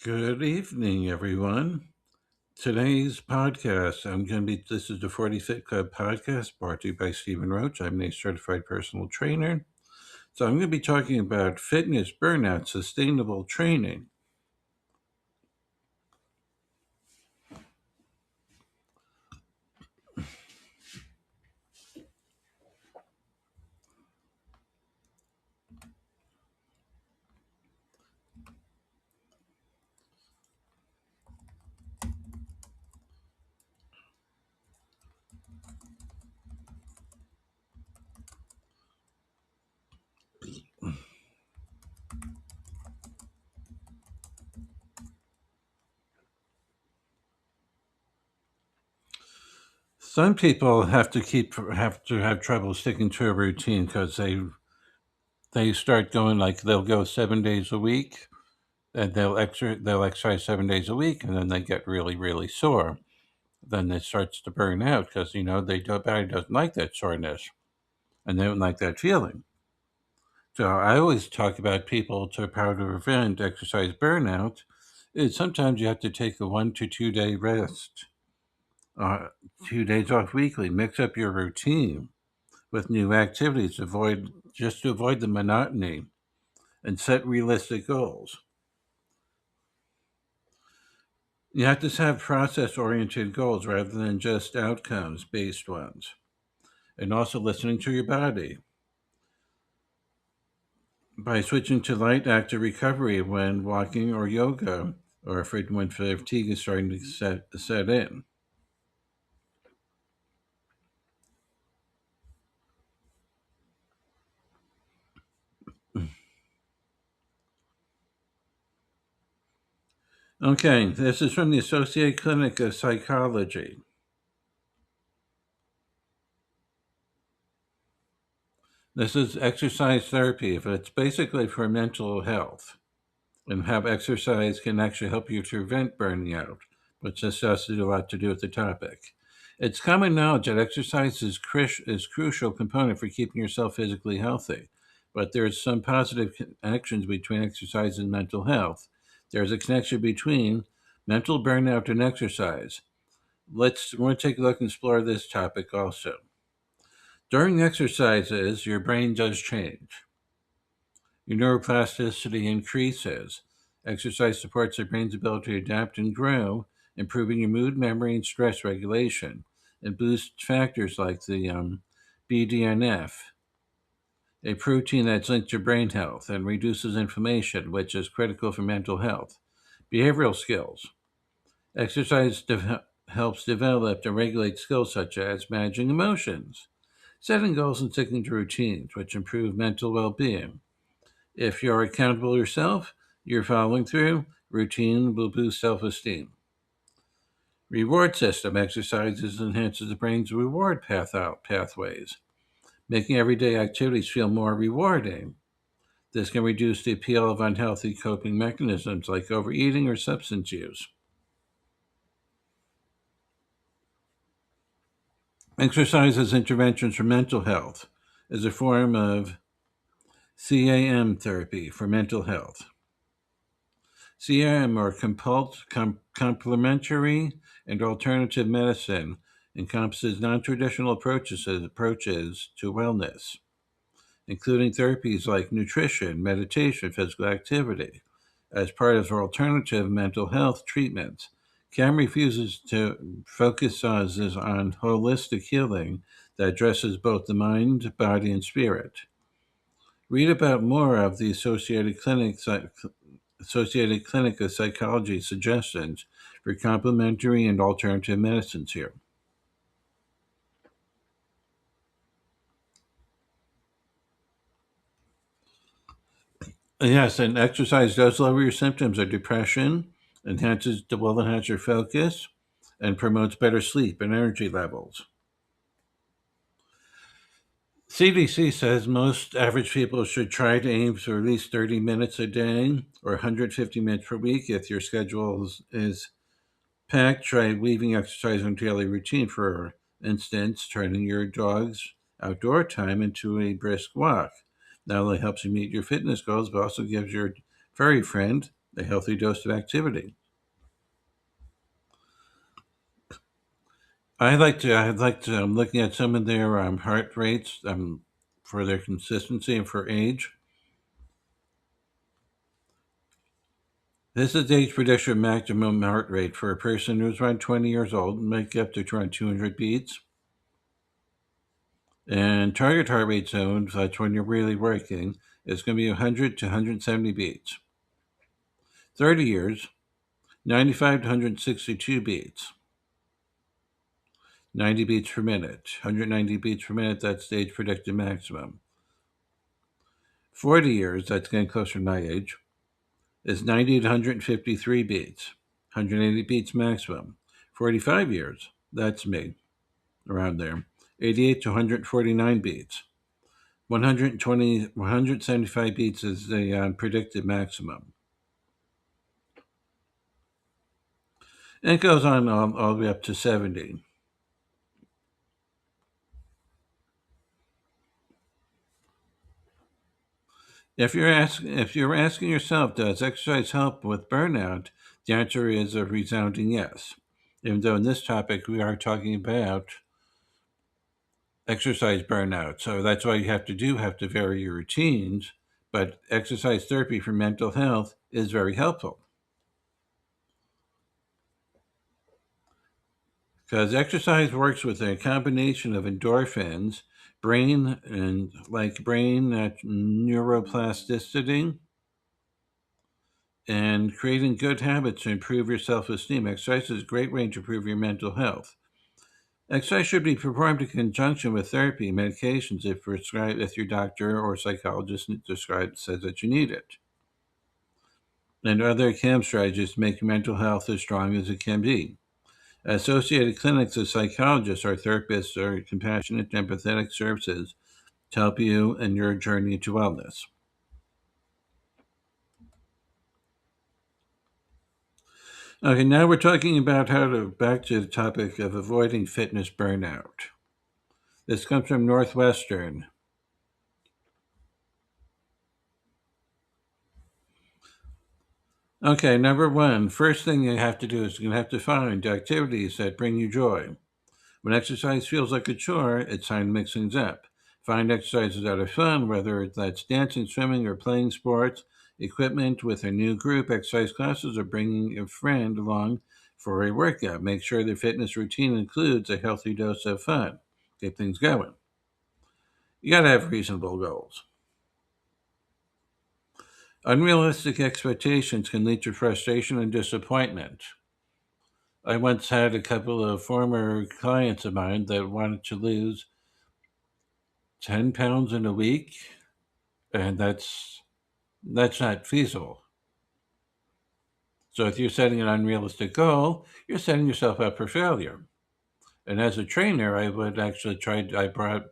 Good evening, everyone. Today's podcast, this is the 45th Club podcast brought to you by Stephen Roach. I'm a certified personal trainer. So I'm going to be talking about fitness, burnout, sustainable training. Some people have to have trouble sticking to a routine because they start going like they'll go 7 days a week and they'll exercise 7 days a week and then they get really sore. Then it starts to burn out because their body doesn't like that soreness and they don't like that feeling. So I always talk about people to how to prevent exercise burnout is sometimes you have to take a 1 to 2 day rest, uh, 2 days off weekly, mix up your routine with new activities, to avoid the monotony and set realistic goals. You have to have process oriented goals rather than just outcomes based ones. And also listening to your body by switching to light active recovery when walking or yoga, or if when fatigue is starting to set in. Okay, this is from the Associated Clinic of Psychology. This is exercise therapy, but it's basically for mental health and how exercise can actually help you to prevent burning out, but this has a lot to do with the topic. It's common knowledge that exercise is crucial component for keeping yourself physically healthy, but there's some positive connections between exercise and mental health. There's a connection between mental burnout and exercise. We're going to take a look and explore this topic also. During exercises, your brain does change. Your neuroplasticity increases. Exercise supports the brain's ability to adapt and grow, improving your mood, memory, and stress regulation. It boosts factors like the BDNF, a protein that's linked to brain health, and reduces inflammation, which is critical for mental health. Behavioral skills. Helps develop and regulate skills such as managing emotions, setting goals, and sticking to routines, which improve mental well being. If you're accountable yourself, you're following through, routine will boost self esteem. Reward system exercises enhances the brain's reward pathways, making everyday activities feel more rewarding. This can reduce the appeal of unhealthy coping mechanisms like overeating or substance use. Exercise as interventions for mental health is a form of CAM therapy for mental health. CRM, or complementary and alternative medicine, encompasses non-traditional approaches to wellness, including therapies like nutrition, meditation, physical activity, as part of alternative mental health treatments. CAM refuses to focus on holistic healing that addresses both the mind, body, and spirit. Read about more of the Associated Clinic of Psychology suggestions for complementary and alternative medicines here. Yes, and exercise does lower your symptoms of depression, will enhance your focus, and promotes better sleep and energy levels. CDC says most average people should try to aim for at least 30 minutes a day or 150 minutes per week. If your schedule is packed, try weaving exercise into daily routine. For instance, turning your dog's outdoor time into a brisk walk. Not only helps you meet your fitness goals, but also gives your furry friend a healthy dose of activity. I'm looking at some of their heart rates for their consistency and for age. This is the age prediction maximum heart rate for a person who's around 20 years old, make up to around 200 beats. And target heart rate zone, so that's when you're really working, is going to be 100 to 170 beats. 30 years, 95 to 162 beats. 90 beats per minute. 190 beats per minute, that's the age predicted maximum. 40 years, that's getting closer to my age, is 90 to 153 beats. 180 beats maximum. 45 years, that's me, around there. 88 to 149 beats. 175 beats is the predicted maximum. And it goes on all the way up to 70. If you're asking yourself, does exercise help with burnout? The answer is a resounding yes. Even though in this topic we are talking about exercise burnout, so that's why you have to vary your routines. But exercise therapy for mental health is very helpful because exercise works with a combination of endorphins, brain neuroplasticity, and creating good habits to improve your self-esteem. Exercise is a great way to improve your mental health. Exercise should be performed in conjunction with therapy and medications if your doctor or psychologist says that you need it. And other CAM strategies to make your mental health as strong as it can be. Associated clinics of psychologists or therapists are compassionate, empathetic services to help you in your journey to wellness. Okay, now we're talking about back to the topic of avoiding fitness burnout. This comes from Northwestern. Okay, number one, first thing you have to do is you're going to have to find activities that bring you joy. When exercise feels like a chore, it's time to mix things up. Find exercises that are fun, whether that's dancing, swimming, or playing sports, equipment with a new group, exercise classes, or bringing a friend along for a workout. Make sure the fitness routine includes a healthy dose of fun. Get things going. You got to have reasonable goals. Unrealistic expectations can lead to frustration and disappointment. I once had a couple of former clients of mine that wanted to lose 10 pounds in a week, and that's not feasible. So if you're setting an unrealistic goal, you're setting yourself up for failure. And as a trainer, I would actually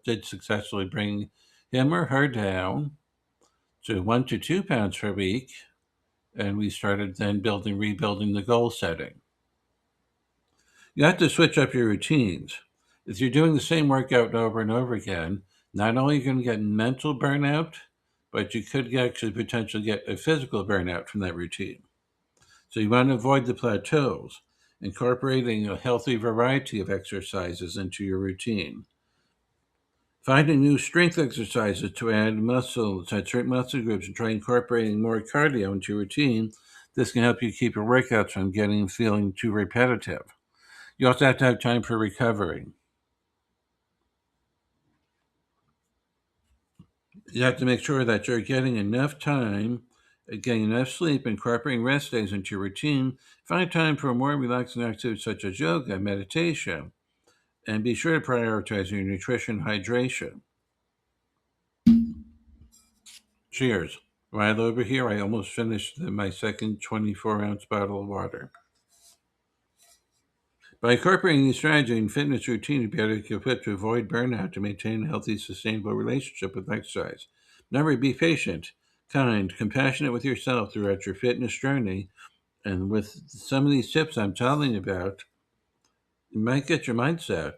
did successfully bring him or her down to 1 to 2 pounds per week, and we started then rebuilding the goal setting. You have to switch up your routines. If you're doing the same workout over and over again, not only are you going to get mental burnout, but you could actually potentially get a physical burnout from that routine. So you want to avoid the plateaus, incorporating a healthy variety of exercises into your routine. Finding new strength exercises to add muscles at certain muscle groups and try incorporating more cardio into your routine. This can help you keep your workouts from feeling too repetitive. You also have to have time for recovery. You have to make sure that you're getting enough time, getting enough sleep, incorporating rest days into your routine. Find time for more relaxing activities such as yoga, meditation, and be sure to prioritize your nutrition and hydration. Cheers. While over here, I almost finished my second 24-ounce bottle of water. By incorporating these strategies and fitness routine, you'll be able to equipped to avoid burnout to maintain a healthy, sustainable relationship with exercise. Remember, be patient, kind, compassionate with yourself throughout your fitness journey. And with some of these tips I'm telling you about, you might get your mindset